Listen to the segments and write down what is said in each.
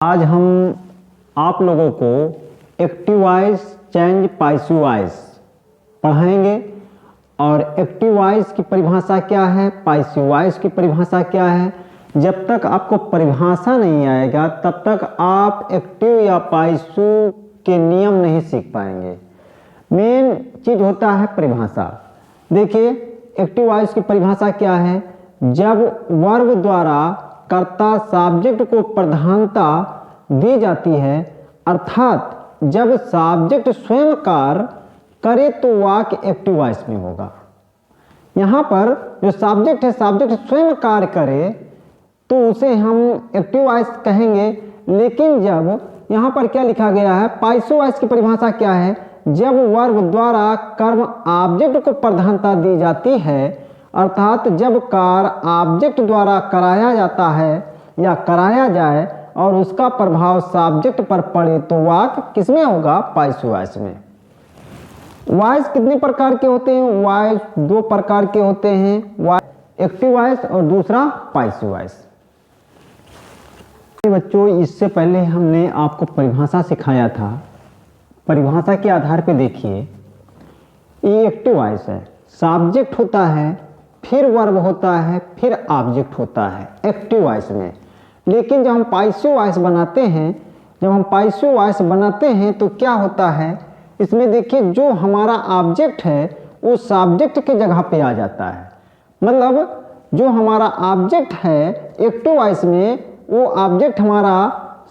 आज हम आप लोगों को active voice change passive voice पढ़ाएंगे और एक्टिव वॉइस की परिभाषा क्या है, पैसिव वॉइस की परिभाषा क्या है। जब तक आपको परिभाषा नहीं आएगा तब तक आप एक्टिव या पैसिव के नियम नहीं सीख पाएंगे। मेन चीज़ होता है परिभाषा। देखिए एक्टिव वॉइस की परिभाषा क्या है। जब वर्ब द्वारा कर्ता सब्जेक्ट को प्रधानता दी जाती है, अर्थात जब सब्जेक्ट स्वयं कार्य करे तो वाक्य एक्टिव वॉइस में होगा। यहाँ पर जो सब्जेक्ट है, सब्जेक्ट स्वयं कार्य करे तो उसे हम एक्टिव वॉइस कहेंगे। लेकिन जब यहाँ पर क्या लिखा गया है, पैसिव वॉइस की परिभाषा क्या है, जब वर्ब द्वारा कर्म ऑब्जेक्ट को प्रधानता दी जाती है, अर्थात जब कार्य ऑब्जेक्ट द्वारा कराया जाता है या कराया जाए और उसका प्रभाव सब्जेक्ट पर पड़े तो वाक्य किसमें होगा, पैसिव वॉइस में। वॉइस कितने प्रकार के होते हैं, वॉइस दो प्रकार के होते हैं, एक्टिव वॉइस और दूसरा पैसिव वॉइस। बच्चों इससे पहले हमने आपको परिभाषा सिखाया था। परिभाषा के आधार पे देखिए, ये एक्टिव वॉइस है, सब्जेक्ट होता है, फिर वर्ब होता है, फिर ऑब्जेक्ट होता है एक्टिव वॉइस में। लेकिन जब हम पैसिव वॉइस बनाते हैं तो क्या होता है, इसमें देखिए जो हमारा ऑब्जेक्ट है वो सब्जेक्ट के जगह पे आ जाता है। मतलब जो हमारा ऑब्जेक्ट है एक्टिव वॉइस में, वो ऑब्जेक्ट हमारा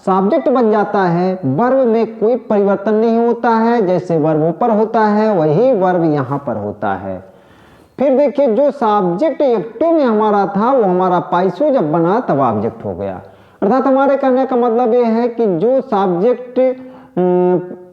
सब्जेक्ट बन जाता है। वर्ब में कोई परिवर्तन नहीं होता है, जैसे वर्ब ऊपर होता है वही वर्ब यहाँ पर होता है। फिर देखिए जो सब्जेक्ट एक्टिव में हमारा था वो हमारा पैसिव जब बना तब ऑब्जेक्ट हो गया। अर्थात हमारे कहने का मतलब ये है कि जो सब्जेक्ट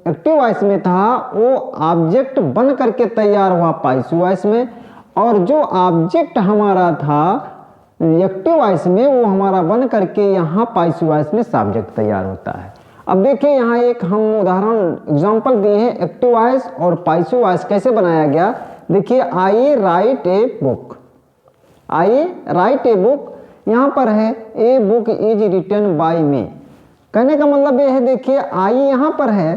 एक्टिव वॉइस में था वो ऑब्जेक्ट बन करके तैयार हुआ पैसिव वॉइस में, और जो ऑब्जेक्ट हमारा था एक्टिव वॉइस में वो हमारा बन करके यहाँ पैसिव वॉइस में सब्जेक्ट तैयार होता है। अब देखिए यहाँ एक हम उदाहरण एग्जांपल दिए हैं एक्टिव वॉइस और पैसिव वॉइस कैसे बनाया गया। देखिए I write a book, I write a book, यहाँ पर है a book is written by me. कहने का मतलब ये है, देखिए आई यहाँ पर है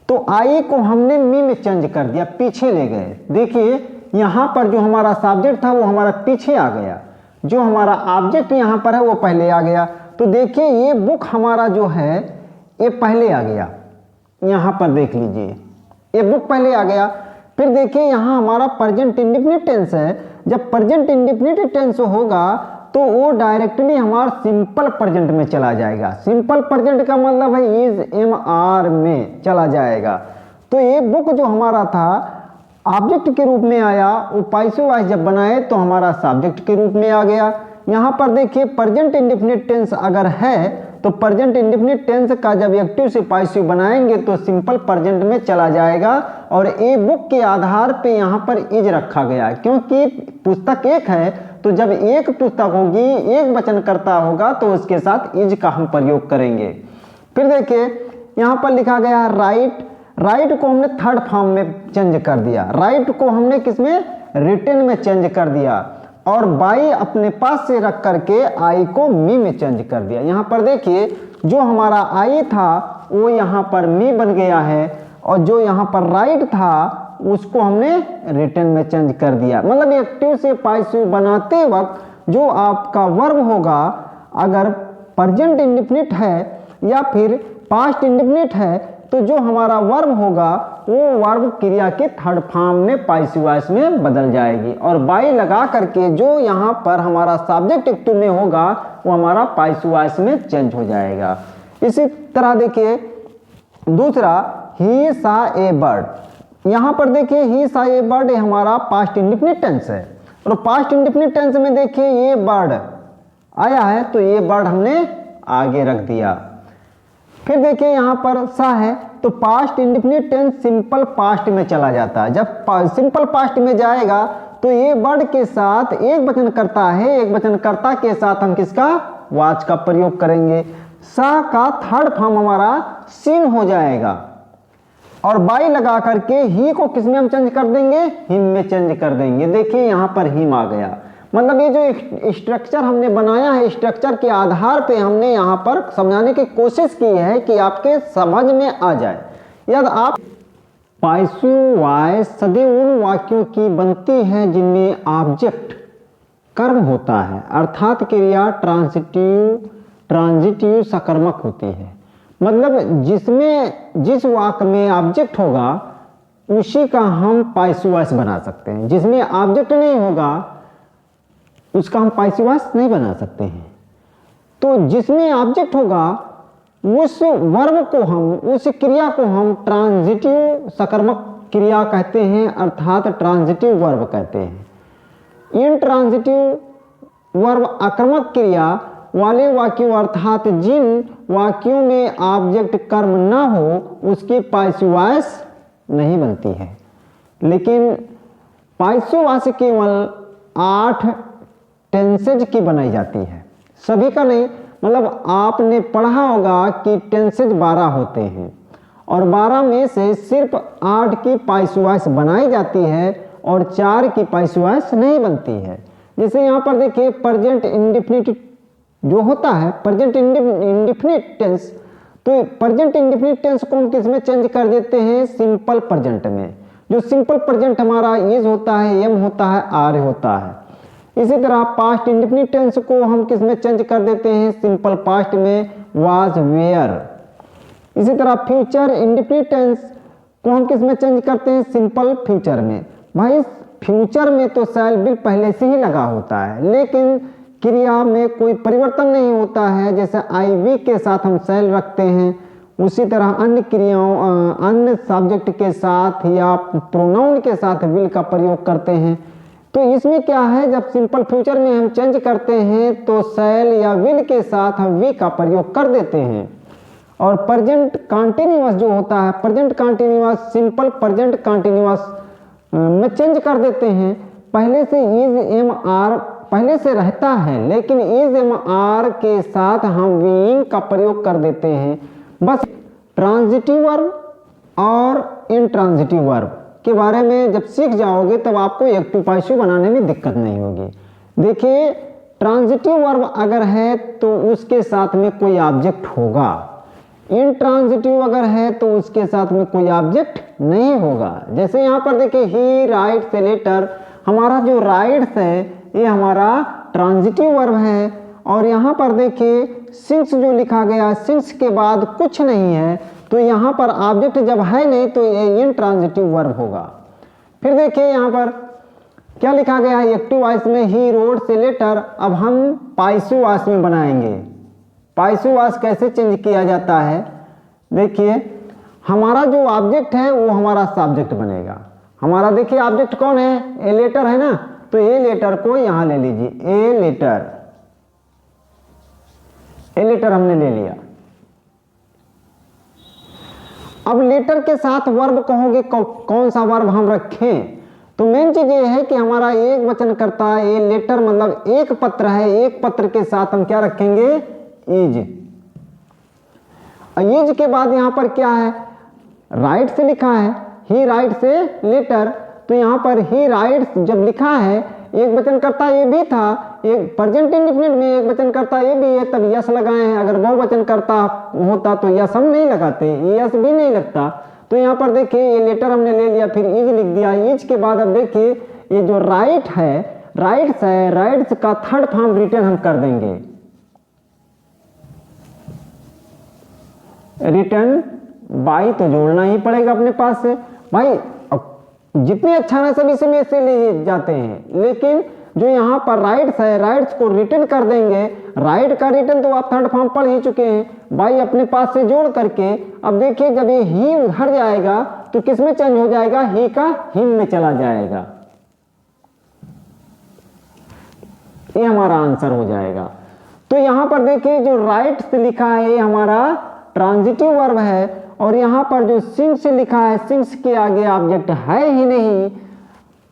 तो आई को हमने मी में चेंज कर दिया, पीछे ले गए। देखिए यहाँ पर जो हमारा सब्जेक्ट था वो हमारा पीछे आ गया, जो हमारा ऑब्जेक्ट यहाँ पर है वो पहले आ गया। तो देखिए ये बुक हमारा जो है ये पहले आ गया, यहाँ पर देख लीजिए ये बुक पहले आ गया। फिर देखिए यहाँ हमारा प्रेजेंट इंडेफिनिट टेंस है। जब प्रेजेंट इंडेफिनिट टेंस होगा तो वो डायरेक्टली हमारा सिंपल प्रेजेंट में चला जाएगा। सिंपल प्रेजेंट का मतलब है इज एम आर में चला जाएगा। तो ये बुक जो हमारा था ऑब्जेक्ट के रूप में आया, वो पैसिव वॉइस जब बनाए तो हमारा सब्जेक्ट के रूप में आ गया। यहाँ पर देखिए प्रेजेंट इंडेफिनिट टेंस अगर है तो प्रेजेंट इंडेफिनिट टेंस का जब एक्टिव से पैसिव बनाएंगे तो सिंपल प्रेजेंट में चला जाएगा। और ए बुक के आधार पे यहाँ पर इज रखा गया है, क्योंकि पुस्तक एक है तो जब एक पुस्तक होगी, एक वचनकर्ता होगा तो उसके साथ इज का हम प्रयोग करेंगे। फिर देखिए यहाँ पर लिखा गया राइट, राइट को हमने थर्ड फॉर्म में चेंज कर दिया, राइट को हमने किसमें, रिटन में चेंज कर दिया, और बाई अपने पास से रख करके आई को मी में चेंज कर दिया। यहाँ पर देखिए जो हमारा आई था वो यहाँ पर मी बन गया है, और जो यहाँ पर राइट था उसको हमने रिटन में चेंज कर दिया। मतलब एक्टिव से पैसिव बनाते वक्त जो आपका वर्ब होगा, अगर प्रेजेंट इंडेफिनिट है या फिर पास्ट इंडेफिनिट है, तो जो हमारा वर्ब होगा वो वर्ब क्रिया के थर्ड फॉर्म में पैसिव वॉइस में बदल जाएगी, और बाई लगा करके जो यहाँ पर हमारा सब्जेक्ट एक्टिव में होगा वो हमारा पैसिव वॉइस में चेंज हो जाएगा। इसी तरह देखिए दूसरा ही सा ए बर्ड, यहाँ पर देखिए ही सा ए बर्ड हमारा पास्ट इंडेफिनिट टेंस है, और पास्ट इंडेफिनिट टेंस में देखिए ये बर्ड आया है तो ये बर्ड हमने आगे रख दिया। फिर देखिए यहाँ पर सा है तो past indefinite tense simple past में चला जाता है। जब सिंपल पास्ट में जाएगा तो ये वर्ड के साथ एक वचनकर्ता है, एक वचनकर्ता के साथ हम किसका, वाच का प्रयोग करेंगे। सा का थर्ड फॉर्म हमारा सीन हो जाएगा, और बाई लगा करके ही को किस में हम चेंज कर देंगे, हिम में चेंज कर देंगे। देखिए यहाँ पर हिम आ गया, मतलब ये जो स्ट्रक्चर हमने बनाया है, स्ट्रक्चर के आधार पे हमने यहाँ पर समझाने की कोशिश की है कि आपके समझ में आ जाए। यदि आप पाइसु वाय सदैव उन वाक्यों की बनती है जिनमें ऑब्जेक्ट कर्म होता है, अर्थात क्रिया ट्रांजिटिव सकर्मक होती है। मतलब जिस वाक्य में ऑब्जेक्ट होगा उसी का हम पाइसु वास बना सकते हैं, जिसमें ऑब्जेक्ट नहीं होगा उसका हम पाइसु वास नहीं बना सकते हैं। तो जिसमें ऑब्जेक्ट होगा उस वर्ब को हम, उस क्रिया को हम ट्रांजिटिव सकर्मक क्रिया कहते हैं, अर्थात ट्रांजिटिव वर्ब कहते हैं। इन ट्रांजिटिव वर्ब आक्रमक क्रिया वाले वाक्यों अर्थात जिन वाक्यों में ऑब्जेक्ट कर्म न हो उसकी पाइसु वास नहीं बनती है। लेकिन पाइसु वास केवल 8 टेंसेज की बनाई जाती है, सभी का नहीं। मतलब आपने पढ़ा होगा कि टेंसेज 12 होते हैं और 12 में से सिर्फ 8 की पाइसु वास बनाई जाती है और 4 की पाइसु वास नहीं बनती है। जैसे यहाँ पर देखिए प्रेजेंट इंडेफिनिट जो होता है, प्रेजेंट इंडेफिनिट टेंस, तो प्रेजेंट इंडेफिनिट टेंस को हम किस में चेंज कर देते हैं, सिंपल प्रेजेंट में। जो सिंपल प्रेजेंट हमारा इज होता है, एम होता है, आर होता है। इसी तरह पास्ट इंडेफिनिट टेंस को हम किस में चेंज कर देते हैं, सिंपल पास्ट में, वाज, वेयर। इसी तरह फ्यूचर इंडेफिनिट टेंस को हम किस में चेंज करते हैं, सिंपल फ्यूचर में। भाई फ्यूचर में तो शैल विल पहले से ही लगा होता है, लेकिन क्रिया में कोई परिवर्तन नहीं होता है। जैसे आई वी के साथ हम शैल रखते हैं, उसी तरह अन्य क्रियाओं, अन्य सब्जेक्ट के साथ या प्रोनाउन के साथ विल का प्रयोग करते हैं। तो इसमें क्या है, जब सिंपल फ्यूचर में हम चेंज करते हैं तो शैल या विल के साथ हम वी का प्रयोग कर देते हैं। और प्रेजेंट कंटिन्यूअस जो होता है, present continuous simple present continuous में चेंज कर देते हैं। पहले से इज एम आर पहले से रहता है, लेकिन इज एम आर के साथ हम बीइंग का प्रयोग कर देते हैं। बस ट्रांजिटिव वर्ब और इनट्रांजिटिव वर्ब के बारे में जब सीख जाओगे तब आपको एक्टिव पाइसु बनाने में दिक्कत नहीं होगी। देखिए ट्रांजिटिव वर्ब अगर है तो उसके साथ में कोई ऑब्जेक्ट होगा, इनट्रांजिटिव अगर है तो उसके साथ में कोई ऑब्जेक्ट नहीं होगा। जैसे यहाँ पर देखिए ही राइट्स ए लेटर, हमारा जो राइट्स है ये हमारा ट्रांजिटिव वर्ब है। और यहाँ पर देखिए सिंस जो लिखा गया, सिंस के बाद कुछ नहीं है, तो यहाँ पर ऑब्जेक्ट जब है नहीं तो ये इनट्रांजिटिव वर्ब होगा। फिर देखिए यहाँ पर क्या लिखा गया है, एक्टिव वॉइस में ही रोड से लेटर। अब हम पाइसु वास में बनाएंगे। पाइसु वास कैसे चेंज किया जाता है, देखिए हमारा जो ऑब्जेक्ट है वो हमारा सब्जेक्ट बनेगा। हमारा देखिए ऑब्जेक्ट कौन है, ए लेटर है ना, तो ए लेटर को यहाँ ले लीजिए, ए लेटर हमने ले लिया। अब लेटर के साथ वर्ब कहोगे, कौन सा वर्ब हम रखें, तो मेन चीज ये है कि हमारा एक वचन करता है, ये लेटर मतलब एक पत्र है, एक पत्र के साथ हम क्या रखेंगे, इज। इज के बाद यहाँ पर क्या है, राइट से लिखा है, ही राइट से लेटर, तो यहाँ पर ही राइट्स जब लिखा है एक वचन करता ये भी था, एक प्रेजेंट इंडेफिनिट में एक वचन करता ये भी है, तब यस लगाए हैं। अगर बहुवचन करता होता तो यस हम नहीं लगाते, यस भी नहीं लगता। तो यहाँ पर देखिए ये लेटर हमने ले लिया, फिर इज लिख दिया। इज के बाद अब देखिए ये जो राइट है, राइट्स है, राइट्स का थर्ड फॉर्म रिटर्न हम कर देंगे, रिटर्न बाई, तो जोड़ना ही पड़ेगा अपने पास से। भाई जितने अच्छा है सभी से में से ले जाते हैं, लेकिन जो यहाँ पर राइट्स है, राइट्स को रिटर्न कर देंगे। राइट का रिटर्न तो आप थर्ड फॉर्म पढ़ ही चुके हैं, बाई अपने पास से जोड़ करके। अब देखिए जब ये ही उधर जाएगा तो किस में चेंज हो जाएगा, ही का हिम में चला जाएगा। ये हमारा आंसर हो जाएगा। तो यहाँ पर देखिए जो राइट से लिखा है ये हमारा ट्रांजिटिव वर्ब है, और यहाँ पर जो सिंस से लिखा है, सिंस के आगे ऑब्जेक्ट है ही नहीं।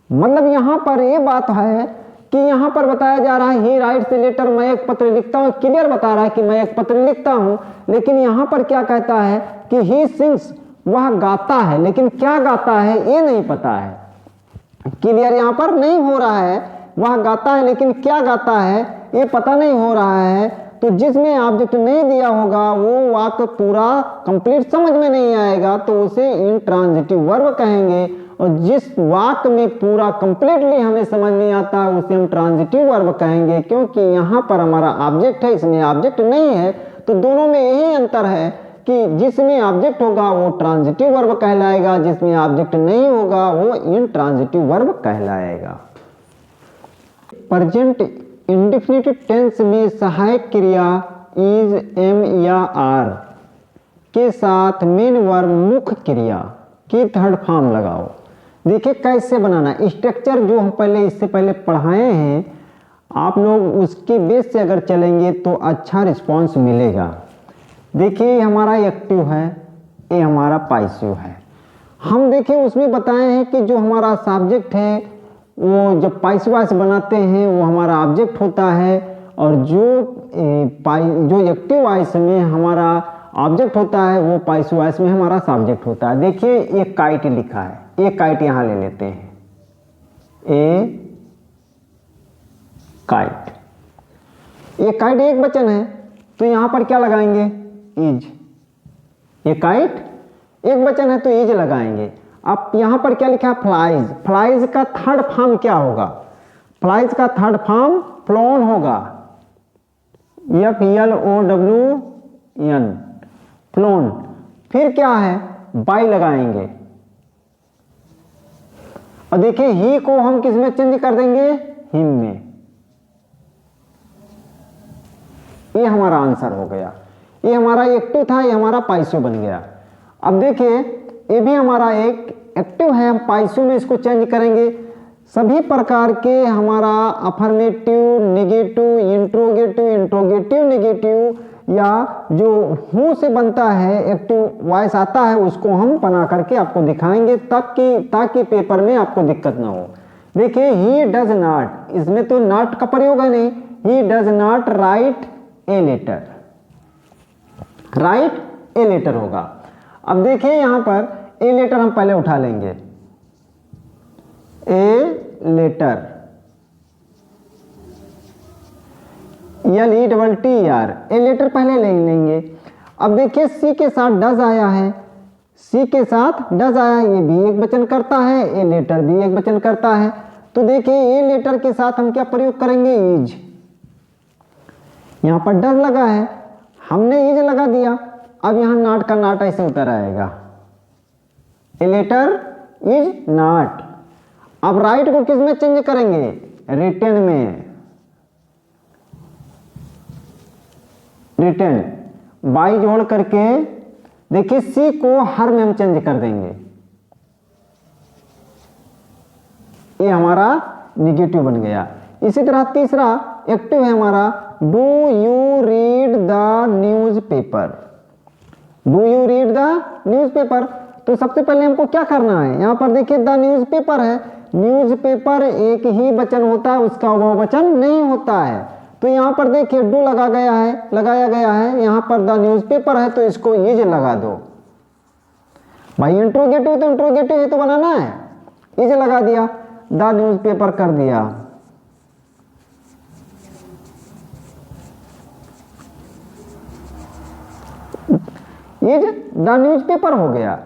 मतलब यहाँ पर ये बात है कि यहाँ पर बताया जा रहा है ही राइट से लेटर, मैं एक पत्र लिखता हूँ, क्लियर बता रहा है कि मैं एक पत्र लिखता हूँ। लेकिन यहाँ पर क्या कहता है कि ही सिंग्स, वह गाता है, लेकिन क्या गाता है ये नहीं पता है, क्लियर यहाँ पर नहीं हो रहा है। वह गाता है, लेकिन क्या गाता है ये पता नहीं हो रहा है। तो जिसमें ऑब्जेक्ट नहीं दिया होगा वो वाक्य पूरा कंप्लीट समझ में नहीं आएगा, तो उसे इंट्रांजिटिव वर्ब कहेंगे। और जिस वाक्य में पूरा कंप्लीटली हमें समझ नहीं आता उसे हम ट्रांजिटिव वर्ब कहेंगे, क्योंकि यहाँ पर हमारा ऑब्जेक्ट है, इसमें ऑब्जेक्ट नहीं है। तो दोनों में यही अंतर है कि जिसमें ऑब्जेक्ट होगा वो ट्रांजिटिव वर्ब कहलाएगा, जिसमें ऑब्जेक्ट नहीं होगा वो इंट्रांजिटिव वर्ब कहलाएगा। प्रेजेंट इंडेफिनिट टेंस में सहायक क्रिया इज, एम या आर के साथ मेन वर्ब मुख्य क्रिया की थर्ड फॉर्म लगाओ। देखिए कैसे बनाना, स्ट्रक्चर जो हम इससे पहले पढ़ाए हैं आप लोग उसके बेस से अगर चलेंगे तो अच्छा रिस्पांस मिलेगा। देखिए हमारा एक्टिव है, ये हमारा पैसिव है। हम देखिए उसमें बताए हैं कि जो हमारा सब्जेक्ट है वो जब पैसिव वॉइस बनाते हैं वो हमारा ऑब्जेक्ट होता है, और जो एक्टिव वॉइस में हमारा ऑब्जेक्ट होता है वो पैसिव वॉइस में हमारा सब्जेक्ट होता है। देखिए ये काइट लिखा है, ये काइट यहाँ ले लेते हैं, ए काइट, ये काइट एक वचन है तो यहाँ पर क्या लगाएंगे, इज। ये काइट एक वचन है तो इज लगाएंगे। अब यहाँ पर क्या लिखा है, फ्लाइज। फ्लाइज का थर्ड फॉर्म क्या होगा, फ्लाइज का थर्ड फॉर्म फ्लोन होगा, FLOWN, फ्लोन। फिर क्या है, बाई लगाएंगे। और देखिए ही को हम किस में चेंज कर देंगे, हिम में। ये हमारा आंसर हो गया। ये हमारा एक्टिव था, ये हमारा पैसिव बन गया। अब देखिए ये भी हमारा एक एक्टिव है, हम पैसिव में इसको चेंज करेंगे। सभी प्रकार के हमारा affirmative, negative, interrogative, interrogative negative या जो हूँ से बनता है एक्टिव वॉइस आता है उसको हम बना करके आपको दिखाएंगे ताकि पेपर में आपको दिक्कत ना हो। देखिए ही डज नॉट, इसमें तो नॉट का प्रयोग है नहीं, he does not write a letter, write a letter होगा। अब देखिए यहाँ पर ए लेटर हम पहले उठा लेंगे, a letter, LETTER, a letter पहले ले लेंगे। अब देखिए सी के साथ डज आया है, सी के साथ डज आया, ये भी एक वचन करता है, ए लेटर भी एक वचन करता है। तो देखिए ए लेटर के साथ हम क्या प्रयोग करेंगे, इज। यहाँ पर डज लगा है, हमने इज लगा दिया। अब यहाँ नॉट का नॉट ऐसे उतर आएगा, ए लेटर इज नॉट। अब राइट को किस में चेंज करेंगे, रिटन में, रिटन। बाई जोड़ करके देखिए सी को हर में हम चेंज कर देंगे, ये हमारा निगेटिव बन गया। इसी तरह तीसरा एक्टिव है हमारा, do you read the news paper, do you read the news paper. तो सबसे पहले हमको क्या करना है, यहाँ पर देखिए द न्यूज पेपर है, न्यूज पेपर एक ही वचन होता है, उसका बहुवचन नहीं होता है। तो यहाँ पर देखिए डू लगाया गया है, यहाँ पर द न्यूज पेपर है तो इसको इज लगा दो। भाई इंट्रोगेटिव तो इंट्रोगेटिव ही तो बनाना है, इज लगा दिया, द न्यूज पेपर कर दिया। इज द न्यूज पेपर हो गया।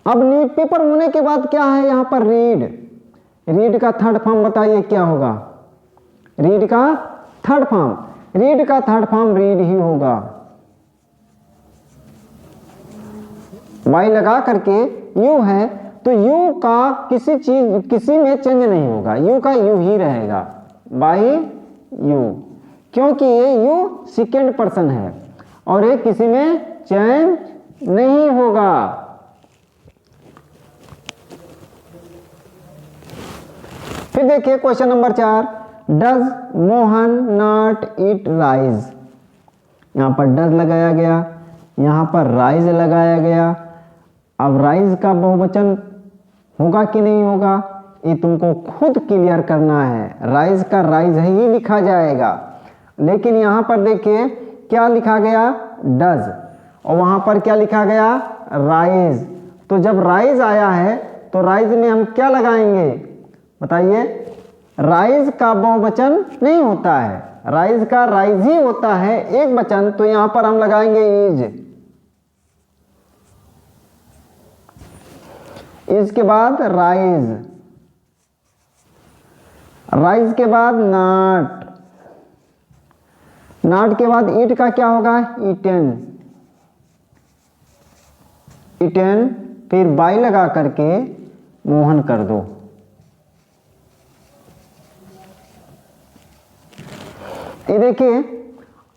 अब न्यूज पेपर होने के बाद क्या है यहाँ पर, रीड। रीड का थर्ड फॉर्म बताइए क्या होगा, रीड का थर्ड फॉर्म, रीड का थर्ड फॉर्म रीड ही होगा। वाई लगा करके यू है तो यू का किसी में चेंज नहीं होगा, यू का यू ही रहेगा, बाई यू, क्योंकि ये यू सेकेंड पर्सन है और ये किसी में चेंज नहीं होगा। फिर देखिए question number 4, does Mohan not eat rice. यहाँ पर डज लगाया गया, यहाँ पर राइस लगाया गया। अब राइस का बहुवचन होगा कि नहीं होगा ये तुमको खुद क्लियर करना है। राइस का राइस ही लिखा जाएगा, लेकिन यहाँ पर देखिए क्या लिखा गया, डज, और वहाँ पर क्या लिखा गया, राइस। तो जब राइस आया है तो राइस में हम क्या लगाएंगे बताइए, राइज का बहुवचन नहीं होता है, राइज का राइज ही होता है एक वचन। तो यहां पर हम लगाएंगे इज के बाद राइज, राइज के बाद नाट, नाट के बाद ईट का क्या होगा, ईटेन, ईटेन, फिर बाई लगा करके मोहन कर दो। ये देखिए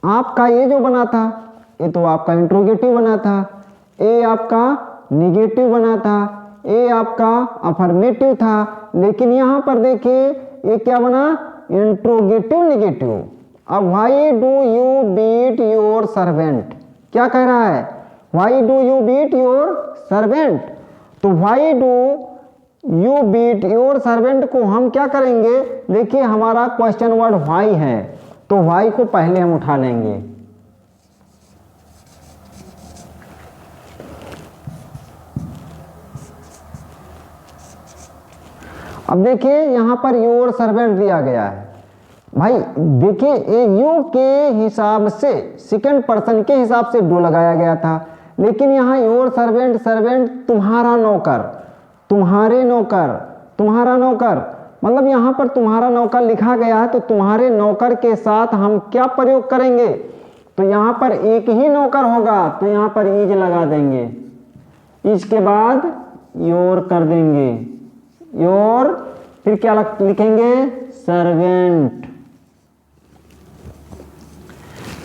आपका ये जो बना था ये तो आपका इंट्रोगेटिव बना था, ये आपका निगेटिव बना था, ये आपका अफर्मेटिव था, लेकिन यहां पर देखिए ये क्या बना, इंट्रोगेटिव निगेटिव। अब why do you beat your servant, क्या कह रहा है, why do you beat your servant. तो why do you beat your servant को हम क्या करेंगे, देखिए हमारा क्वेश्चन वर्ड व्हाई है तो व्हाई को पहले हम उठा लेंगे। अब देखिए यहां पर योर सर्वेंट दिया गया है, भाई देखिए ये यू के हिसाब से सेकंड पर्सन के हिसाब से डू लगाया गया था, लेकिन यहाँ योर सर्वेंट, सर्वेंट तुम्हारा नौकर, तुम्हारे नौकर, तुम्हारा नौकर, मतलब यहाँ पर तुम्हारा नौकर लिखा गया है तो तुम्हारे नौकर के साथ हम क्या प्रयोग करेंगे, तो यहाँ पर एक ही नौकर होगा तो यहाँ पर इज लगा देंगे, इज के बाद योर कर देंगे, योर, फिर क्या लिखेंगे, सर्वेंट,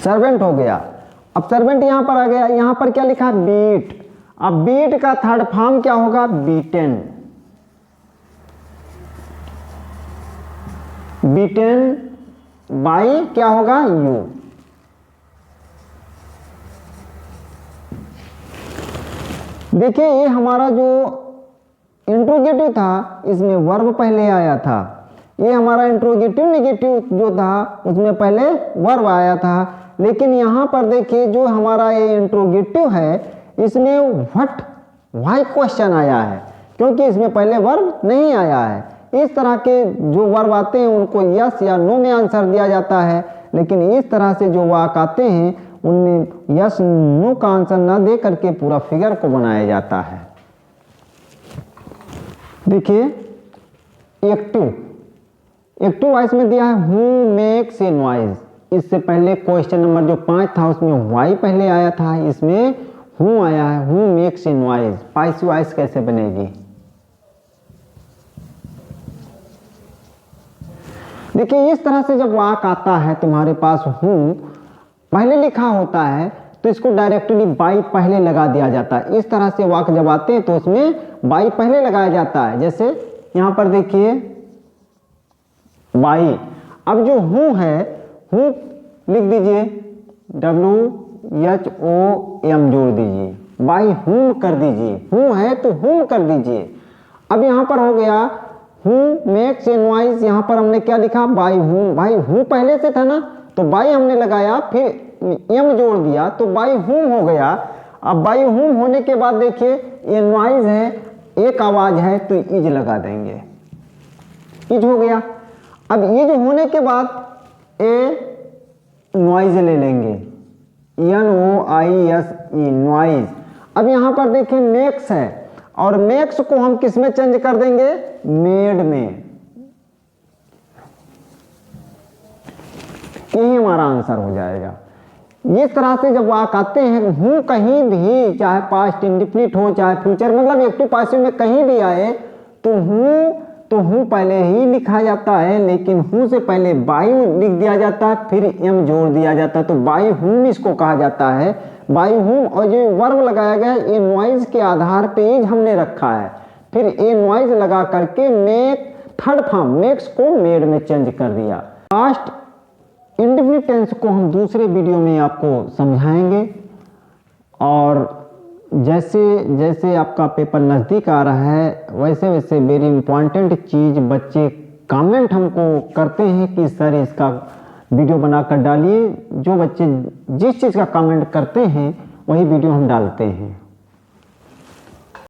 सर्वेंट हो गया। अब सर्वेंट यहां पर आ गया, यहां पर क्या लिखा, बीट। अब बीट का थर्ड फॉर्म क्या होगा, बीटेन, बीटेन बाई क्या होगा, यू। देखिए ये हमारा जो इंट्रोगेटिव था इसमें वर्ब पहले आया था, ये हमारा इंट्रोगेटिव निगेटिव जो था उसमें पहले वर्ब आया था, लेकिन यहाँ पर देखिए जो हमारा ये इंट्रोगेटिव है इसमें व्हाट व्हाई क्वेश्चन आया है, क्योंकि इसमें पहले वर्ब नहीं आया है। इस तरह के जो वर्ब आते हैं उनको यस या नो में आंसर दिया जाता है, लेकिन इस तरह से जो वाक्य आते हैं उनमें यस नो का आंसर ना दे करके पूरा फिगर को बनाया जाता है। देखिए एक्टिव, एक्टिव वॉइस में दिया है हु मेक्स ए नॉइज, इससे पहले क्वेश्चन नंबर जो 5 था उसमें वाई पहले आया था, इसमें हु आया है, who makes a noise, passive voice कैसे बनेगी। देखिए इस तरह से जब वाक्य आता है तुम्हारे पास हु पहले लिखा होता है तो इसको डायरेक्टली बाई पहले लगा दिया जाता है। इस तरह से वाक्य जब आते हैं तो उसमें बाई पहले लगाया जाता है, जैसे यहां पर देखिए बाई। अब जो हु है, हु लिख दीजिए WHOM जोड़ दीजिए, बाई हुम कर दीजिए, हु है तो हुम कर दीजिए। अब यहां पर हो गया हु मेक्स ए नॉइज, यहां पर हमने क्या लिखा, बाई हुम, भाई हु पहले से था ना तो बाई हमने लगाया फिर एम जोड़ दिया तो बाई हुम हो गया। अब बाई हुम होने के बाद देखिए ये नॉइज है, एक आवाज है तो इज लगा देंगे, इज हो गया। अब इज होने के बाद ए नॉइज ले लेंगे, NOISE नॉइज। अब यहां पर देखिए मेक्स है और मेक्स को हम किस में चेंज कर देंगे, मेड में। यही हमारा आंसर हो जाएगा। इस तरह से जब वाक्य आते हैं हूं कहीं भी, चाहे पास्ट इंडिफिनिट हो चाहे फ्यूचर, मतलब एक्टिव पासिव में कहीं भी आए तो हूं पहले ही लिखा जाता है, लेकिन हूं से पहले बाई लिख दिया जाता है फिर एम जोड़ दिया जाता है, तो बाई हुम इसको कहा जाता है, बाई हुम। और जो वर्ब लगाया गया है ये नॉइज के आधार पे इज हमने रखा है, फिर ए नॉइज लगा करके मेक थर्ड फॉर्म मेक्स को मेड में चेंज कर दिया। पास्ट इंडेफिनिट टेंस को हम दूसरे वीडियो में आपको समझाएंगे, और जैसे जैसे आपका पेपर नज़दीक आ रहा है वैसे वैसे वेरी इंपॉर्टेंट चीज़ बच्चे कमेंट हमको करते हैं कि सर इसका वीडियो बनाकर डालिए। जो बच्चे जिस चीज़ का कमेंट करते हैं वही वीडियो हम डालते हैं।